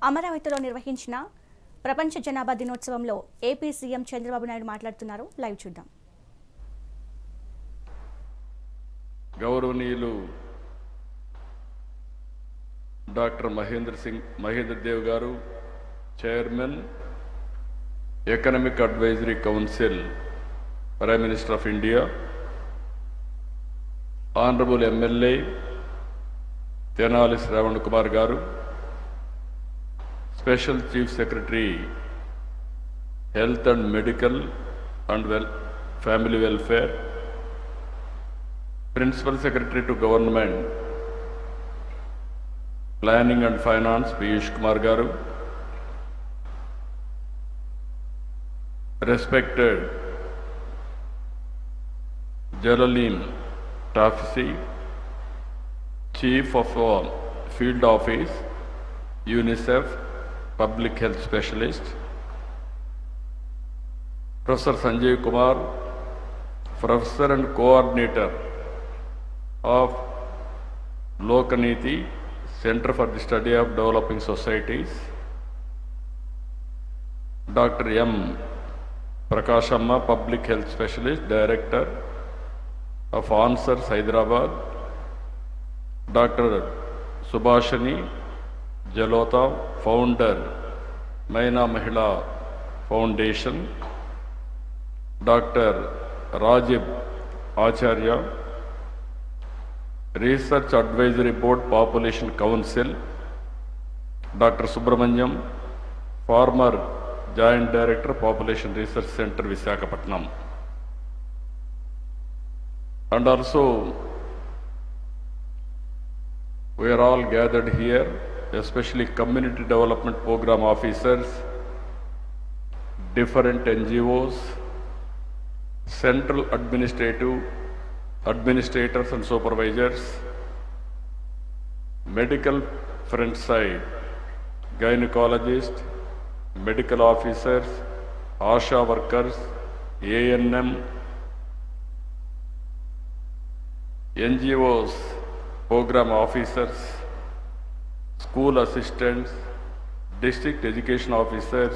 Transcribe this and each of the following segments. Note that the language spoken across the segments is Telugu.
అమరావతిలో నిర్వహించిన ప్రపంచ జనాభా దినోత్సవంలో ఏపీ సీఎం చంద్రబాబు నాయుడు మాట్లాడుతున్నారు. లైవ్ చూద్దాం. గౌరవనీయులు doctor Mahendra Dev garu, chairman, economic advisory council, prime minister of India, honourable MLA Tenali Shravan Kumar garu, special chief secretary health and medical and family welfare, principal secretary to government planning and finance Piyush Kumar garu, respected Jalaleen Tafsi, Chief of Field Office, UNICEF, Public Health Specialist, Professor Sanjay Kumar, Professor and Coordinator of Lokaniti, Center for the Study of Developing Societies, Dr. M. Prakashamma, Public Health Specialist, Director of Answers, Hyderabad, Dr. Subhashini Jalota, Founder, Maina Mahila Foundation, Dr. Rajib Acharya, Research Advisory Board, Population Council, Dr. Subramanyam, former Joint Director, Population Research Center, Visakhapatnam. And also, we are all gathered here, especially community development program officers, different NGOs, central administrators and supervisors, medical front side, gynecologists, medical officers, ASHA workers, ANM, NGOs, program officers, school assistants, district education officers,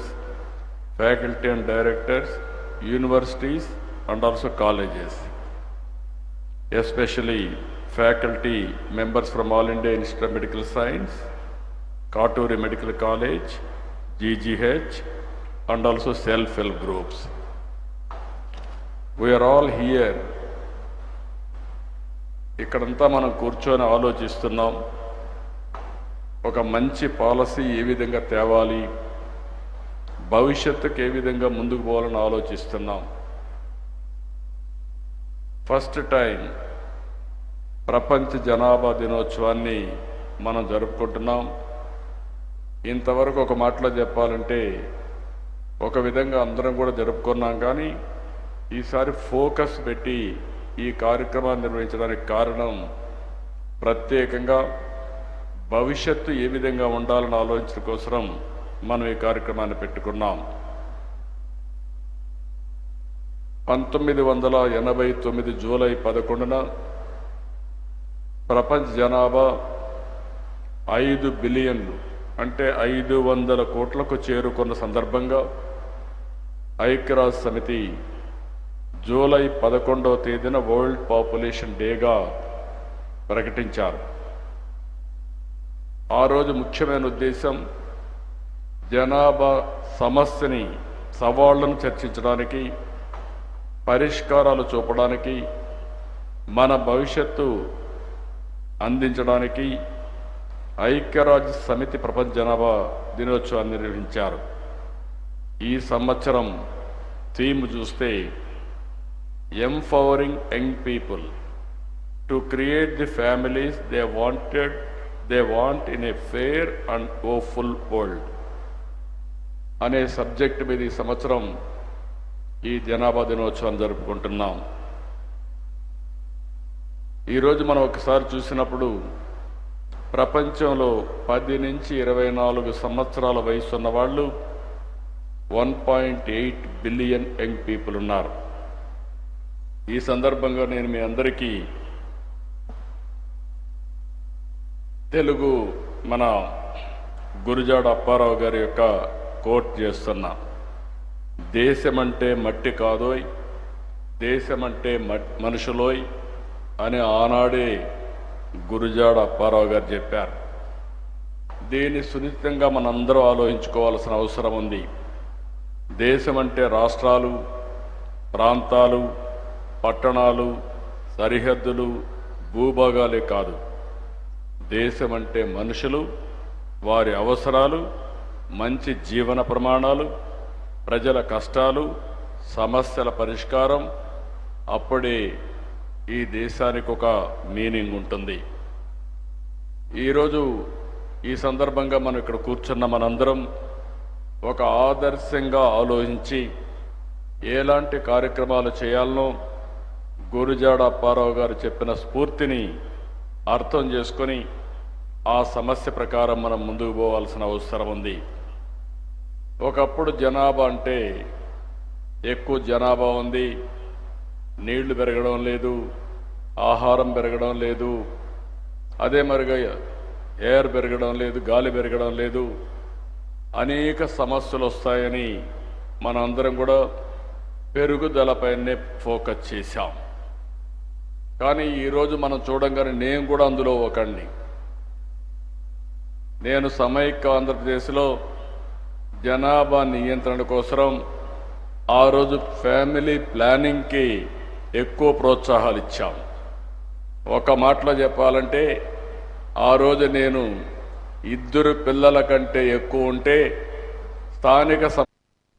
faculty and directors, universities and also colleges, especially faculty members from All India Institute of Medical Science, Katuri Medical College, GGH, and also self-help groups. We are all here. ఇక్కడంతా మనం కూర్చొని ఆలోచిస్తున్నాం, ఒక మంచి పాలసీ ఏ విధంగా తేవాలి, భవిష్యత్తుకు ఏ విధంగా ముందుకు పోవాలని ఆలోచిస్తున్నాం. ఫస్ట్ టైం ప్రపంచ జనాభా దినోత్సవాన్ని మనం జరుపుకుంటున్నాం. ఇంతవరకు ఒక మాటలో చెప్పాలంటే ఒక విధంగా అందరం కూడా జరుపుకున్నాం, కానీ ఈసారి ఫోకస్ పెట్టి ఈ కార్యక్రమాన్ని నిర్వహించడానికి కారణం ప్రత్యేకంగా భవిష్యత్తు ఏ విధంగా ఉండాలని ఆలోచించడం కోసం మనం ఈ కార్యక్రమాన్ని పెట్టుకున్నాం. 1989 జూలై 11న ప్రపంచ జనాభా 5 బిలియన్లు అంటే 500 కోట్లకు చేరుకున్న సందర్భంగా ఐక్యరాజ్య సమితి జూలై 11వ తేదీన వరల్డ్ పాపులేషన్ డేగా ప్రకటించారు. ఆ రోజు ముఖ్యమైన ఉద్దేశం జనాభా సమస్యని, సవాళ్లను చర్చించడానికి, పరిష్కారాలు చూపడానికి, మన భవిష్యత్తు అందించడానికి ఐక్యరాజ్య సమితి ప్రపంచ జనాభా దినోత్సవాన్ని నిర్వహించారు. ఈ సంవత్సరం థీమ్ చూస్తే empowering young people to create the families they want in a fair and hopeful world అనే సబ్జెక్ట్ మీద ఈ సంవత్సరం ఈ జనాభా దినోత్సవం జరుపుకుంటున్నాం. ఈరోజు మనం ఒకసారి చూసినప్పుడు ప్రపంచంలో 10 నుంచి 24 సంవత్సరాల వయసు ఉన్న వాళ్ళు 1.8 బిలియన్ యంగ్ పీపుల్ ఉన్నారు. ఈ సందర్భంగా నేను మీ అందరికీ తెలుగు మన గురుజాడ అప్పారావు గారి యొక్క కోట్ చేస్తున్నా. దేశమంటే మట్టి కాదోయ్, దేశమంటే మనుషులోయ్ అని ఆనాడే గురుజాడ అప్పారావు గారు చెప్పారు. దీన్ని సునిశ్చితంగా మనందరం ఆలోచించుకోవాల్సిన అవసరం ఉంది. దేశం అంటే రాష్ట్రాలు, ప్రాంతాలు, పట్టణాలు, సరిహద్దులు, భూభాగాలే కాదు. దేశం అంటే మనుషులు, వారి అవసరాలు, మంచి జీవన ప్రమాణాలు, ప్రజల కష్టాలు, సమస్యల పరిష్కారం. అప్పుడే ఈ దేశానికి ఒక మీనింగ్ ఉంటుంది. ఈరోజు ఈ సందర్భంగా మనం ఇక్కడ కూర్చున్న మనందరం ఒక ఆదర్శంగా ఆలోచించి ఎలాంటి కార్యక్రమాలు చేయాలనో గురుజాడ అప్పారావు గారు చెప్పిన స్ఫూర్తిని అర్థం చేసుకొని ఆ సమస్య ప్రకారం మనం ముందుకు పోవాల్సిన అవసరం ఉంది. ఒకప్పుడు జనాభా అంటే ఎక్కువ జనాభా ఉంది, నీళ్లు పెరగడం లేదు, ఆహారం పెరగడం లేదు, అదే మరిగా ఎయిర్ పెరగడం లేదు, గాలి పెరగడం లేదు, అనేక సమస్యలు వస్తాయని మనందరం కూడా పెరుగుదలపైనే ఫోకస్ చేశాం. కానీ ఈరోజు మనం చూడంగానే నేను కూడా అందులో ఒకడిని. నేను సమైక్య ఆంధ్రప్రదేశ్లో జనాభా నియంత్రణ కోసం ఆ రోజు ఫ్యామిలీ ప్లానింగ్కి ఎక్కువ ప్రోత్సాహాలు ఇచ్చాం. ఒక మాటలో చెప్పాలంటే ఆ రోజు నేను 2 పిల్లల కంటే ఎక్కువ ఉంటే స్థానిక